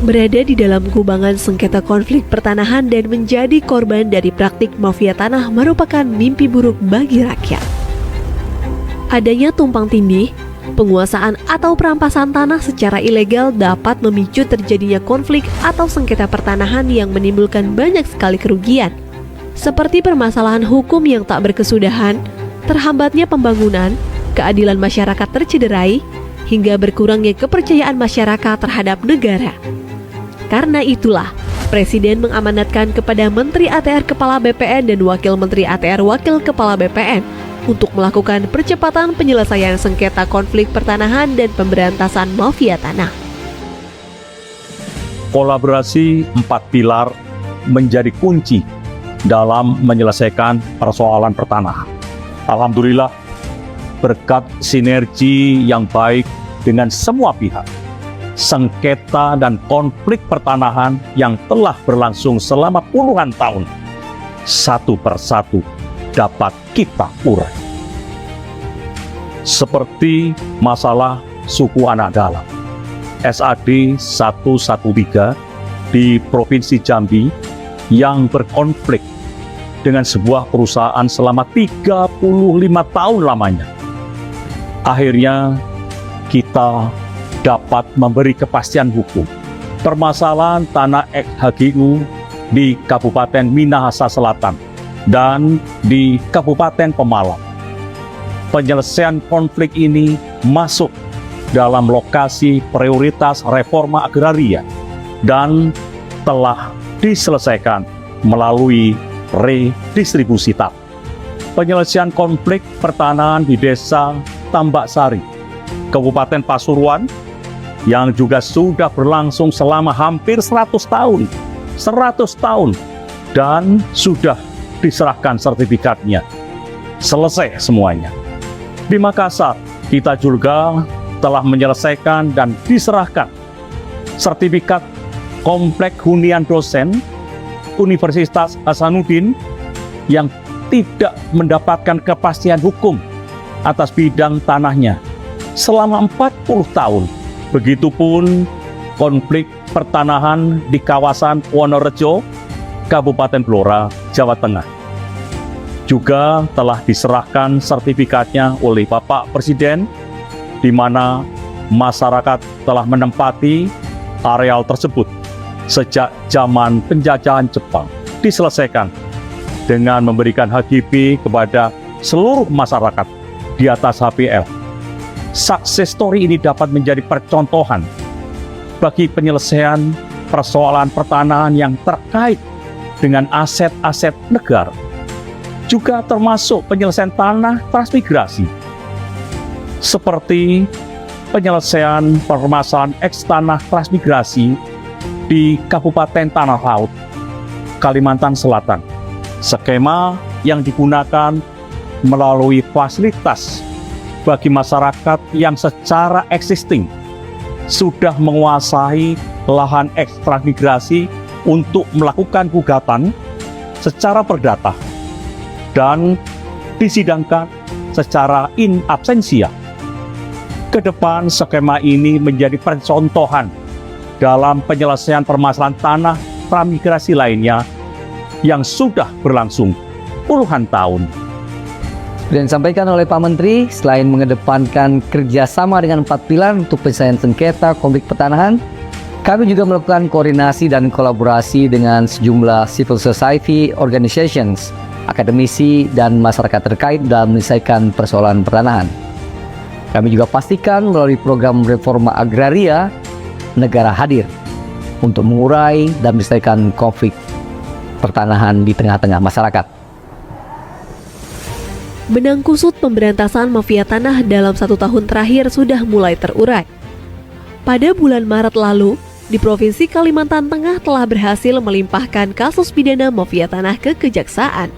berada di dalam kubangan sengketa konflik pertanahan dan menjadi korban dari praktik mafia tanah merupakan mimpi buruk bagi rakyat. Adanya tumpang tindih, penguasaan atau perampasan tanah secara ilegal dapat memicu terjadinya konflik atau sengketa pertanahan yang menimbulkan banyak sekali kerugian, seperti permasalahan hukum yang tak berkesudahan, terhambatnya pembangunan, keadilan masyarakat tercederai, hingga berkurangnya kepercayaan masyarakat terhadap negara. Karena itulah, Presiden mengamanatkan kepada Menteri ATR Kepala BPN dan Wakil Menteri ATR Wakil Kepala BPN untuk melakukan percepatan penyelesaian sengketa konflik pertanahan dan pemberantasan mafia tanah. Kolaborasi 4 pilar menjadi kunci dalam menyelesaikan persoalan pertanahan. Alhamdulillah, berkat sinergi yang baik dengan semua pihak, sengketa dan konflik pertanahan yang telah berlangsung selama puluhan tahun, satu persatu dapat kita urai. Seperti masalah suku anak dalam, SAD 113 di Provinsi Jambi yang berkonflik dengan sebuah perusahaan selama 35 tahun lamanya. Akhirnya kita dapat memberi kepastian hukum. Permasalahan tanah ex-HGU di Kabupaten Minahasa Selatan dan di Kabupaten Pemalang. Penyelesaian konflik ini masuk dalam lokasi prioritas reforma agraria dan telah diselesaikan melalui redistribusi tanah. Penyelesaian konflik pertanahan di Desa Tambak Sari, Kabupaten Pasuruan, yang juga sudah berlangsung selama hampir 100 tahun, dan sudah diserahkan sertifikatnya. Selesai semuanya. Di Makassar, kita juga telah menyelesaikan dan diserahkan sertifikat komplek hunian dosen Universitas Hasanuddin yang tidak mendapatkan kepastian hukum atas bidang tanahnya selama 40 tahun. Begitupun konflik pertanahan di kawasan Wonorejo, Kabupaten Blora, Jawa Tengah. Juga telah diserahkan sertifikatnya oleh Bapak Presiden, di mana masyarakat telah menempati areal tersebut sejak zaman penjajahan Jepang. Diselesaikan dengan memberikan HGB kepada seluruh masyarakat di atas HPL. Success story ini dapat menjadi percontohan bagi penyelesaian persoalan pertanahan yang terkait dengan aset-aset negara. Juga termasuk penyelesaian tanah transmigrasi, seperti penyelesaian permasalahan eks-tanah transmigrasi di Kabupaten Tanah Laut, Kalimantan Selatan. Skema yang digunakan melalui fasilitas bagi masyarakat yang secara existing sudah menguasai lahan ekstransmigrasi untuk melakukan gugatan secara perdata dan disidangkan secara in absentia. Kedepan skema ini menjadi percontohan dalam penyelesaian permasalahan tanah transmigrasi lainnya yang sudah berlangsung puluhan tahun. Dan disampaikan oleh Pak Menteri, selain mengedepankan kerjasama dengan 4 pilar untuk penyelesaian sengketa konflik pertanahan, kami juga melakukan koordinasi dan kolaborasi dengan sejumlah civil society organizations, akademisi, dan masyarakat terkait dalam menyelesaikan persoalan pertanahan. Kami juga pastikan melalui program reforma agraria, negara hadir untuk mengurai dan menyelesaikan konflik pertanahan di tengah-tengah masyarakat. Benang kusut pemberantasan mafia tanah dalam 1 tahun terakhir sudah mulai terurai. Pada bulan Maret lalu, di Provinsi Kalimantan Tengah telah berhasil melimpahkan kasus pidana mafia tanah ke Kejaksaan.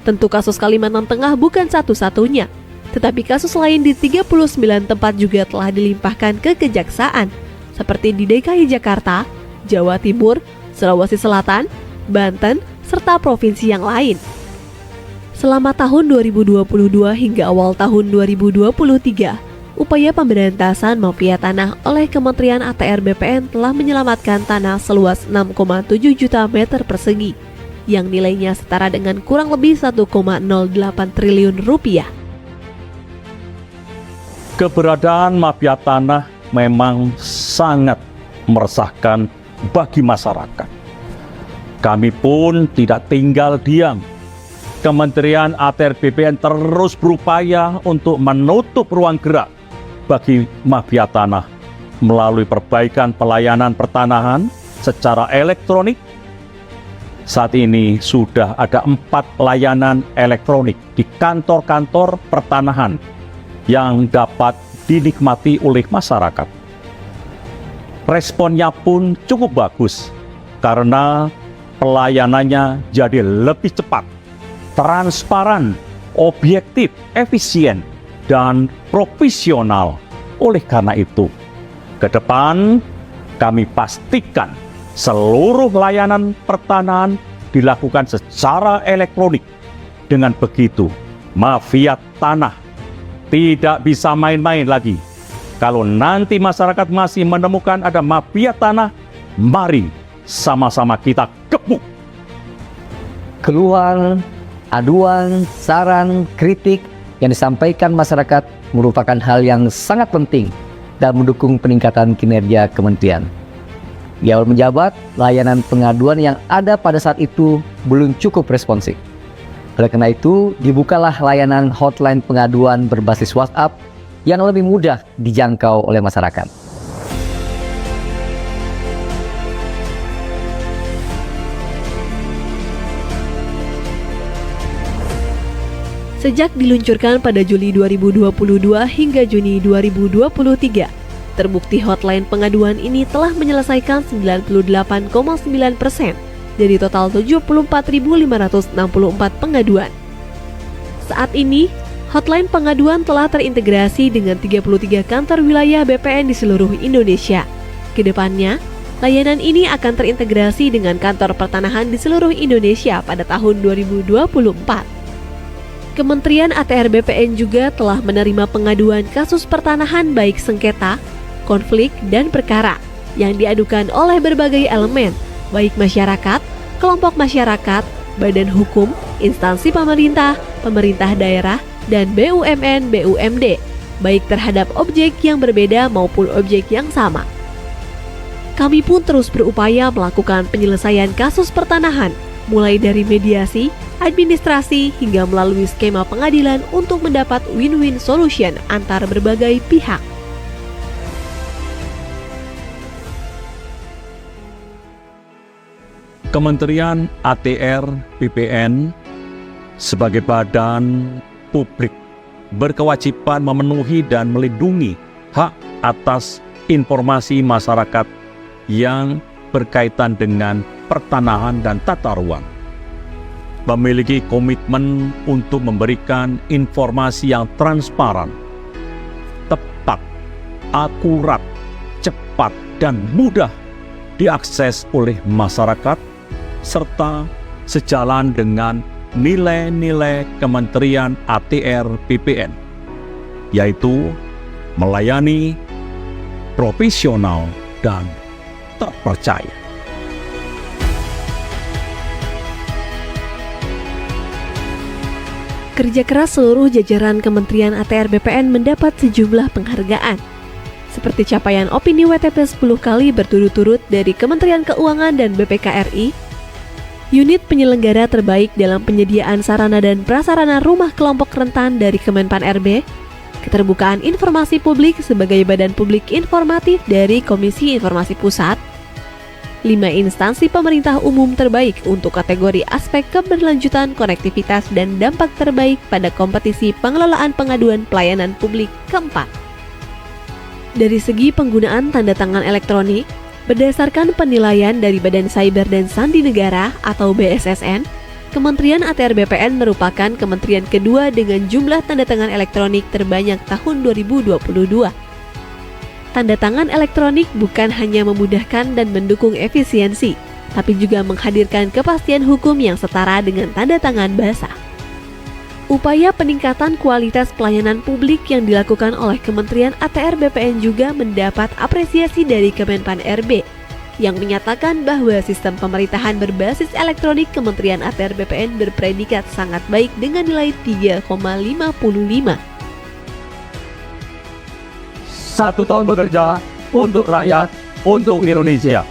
Tentu kasus Kalimantan Tengah bukan satu-satunya, tetapi kasus lain di 39 tempat juga telah dilimpahkan ke Kejaksaan, seperti di DKI Jakarta, Jawa Timur, Sulawesi Selatan, Banten, serta provinsi yang lain. Selama tahun 2022 hingga awal tahun 2023, upaya pemberantasan mafia tanah oleh Kementerian ATR BPN telah menyelamatkan tanah seluas 6,7 juta meter persegi, yang nilainya setara dengan kurang lebih 1,08 triliun rupiah. Keberadaan mafia tanah memang sangat meresahkan bagi masyarakat. Kami pun tidak tinggal diam. Kementerian ATR BPN terus berupaya untuk menutup ruang gerak bagi mafia tanah melalui perbaikan pelayanan pertanahan secara elektronik. Saat ini sudah ada 4 layanan elektronik di kantor-kantor pertanahan yang dapat dinikmati oleh masyarakat. Responnya pun cukup bagus karena pelayanannya jadi lebih cepat, transparan, objektif, efisien, dan profesional. Oleh karena itu, ke depan kami pastikan seluruh layanan pertanahan dilakukan secara elektronik. Dengan begitu, mafia tanah tidak bisa main-main lagi. Kalau nanti masyarakat masih menemukan ada mafia tanah, mari sama-sama kita gebuk. Keluhan, aduan, saran, kritik yang disampaikan masyarakat merupakan hal yang sangat penting dan mendukung peningkatan kinerja kementerian. Di awal menjabat, layanan pengaduan yang ada pada saat itu belum cukup responsif. Oleh karena itu, dibukalah layanan hotline pengaduan berbasis WhatsApp yang lebih mudah dijangkau oleh masyarakat. Sejak diluncurkan pada Juli 2022 hingga Juni 2023, terbukti hotline pengaduan ini telah menyelesaikan 98,9% dari total 74.564 pengaduan. Saat ini, hotline pengaduan telah terintegrasi dengan 33 kantor wilayah BPN di seluruh Indonesia. Kedepannya, layanan ini akan terintegrasi dengan kantor pertanahan di seluruh Indonesia pada tahun 2024. Kementerian ATR BPN juga telah menerima pengaduan kasus pertanahan baik sengketa, konflik, dan perkara yang diadukan oleh berbagai elemen, baik masyarakat, kelompok masyarakat, badan hukum, instansi pemerintah, pemerintah daerah, dan BUMN/BUMD, baik terhadap objek yang berbeda maupun objek yang sama. Kami pun terus berupaya melakukan penyelesaian kasus pertanahan, mulai dari mediasi, administrasi, hingga melalui skema pengadilan untuk mendapat win-win solution antar berbagai pihak. Kementerian ATR BPN sebagai badan publik berkewajiban memenuhi dan melindungi hak atas informasi masyarakat yang berkaitan dengan pertanahan dan tata ruang. Memiliki komitmen untuk memberikan informasi yang transparan, tepat, akurat, cepat, dan mudah diakses oleh masyarakat, serta sejalan dengan nilai-nilai Kementerian ATR BPN, yaitu melayani, profesional, dan terpercaya. Kerja keras seluruh jajaran Kementerian ATR BPN mendapat sejumlah penghargaan, seperti capaian opini WTP 10 kali berturut-turut dari Kementerian Keuangan dan BPK RI, unit penyelenggara terbaik dalam penyediaan sarana dan prasarana rumah kelompok rentan dari Kemenpan RB, keterbukaan informasi publik sebagai badan publik informatif dari Komisi Informasi Pusat, 5 instansi pemerintah umum terbaik untuk kategori aspek keberlanjutan, konektivitas, dan dampak terbaik pada kompetisi pengelolaan pengaduan pelayanan publik keempat. Dari segi penggunaan tanda tangan elektronik, berdasarkan penilaian dari Badan Cyber dan Sandi Negara atau BSSN, Kementerian ATR BPN merupakan kementerian kedua dengan jumlah tanda tangan elektronik terbanyak tahun 2022. Tanda tangan elektronik bukan hanya memudahkan dan mendukung efisiensi, tapi juga menghadirkan kepastian hukum yang setara dengan tanda tangan basah. Upaya peningkatan kualitas pelayanan publik yang dilakukan oleh Kementerian ATR BPN juga mendapat apresiasi dari Kemenpan RB yang menyatakan bahwa sistem pemerintahan berbasis elektronik Kementerian ATR BPN berpredikat sangat baik dengan nilai 3,55. 1 tahun bekerja untuk rakyat, untuk Indonesia.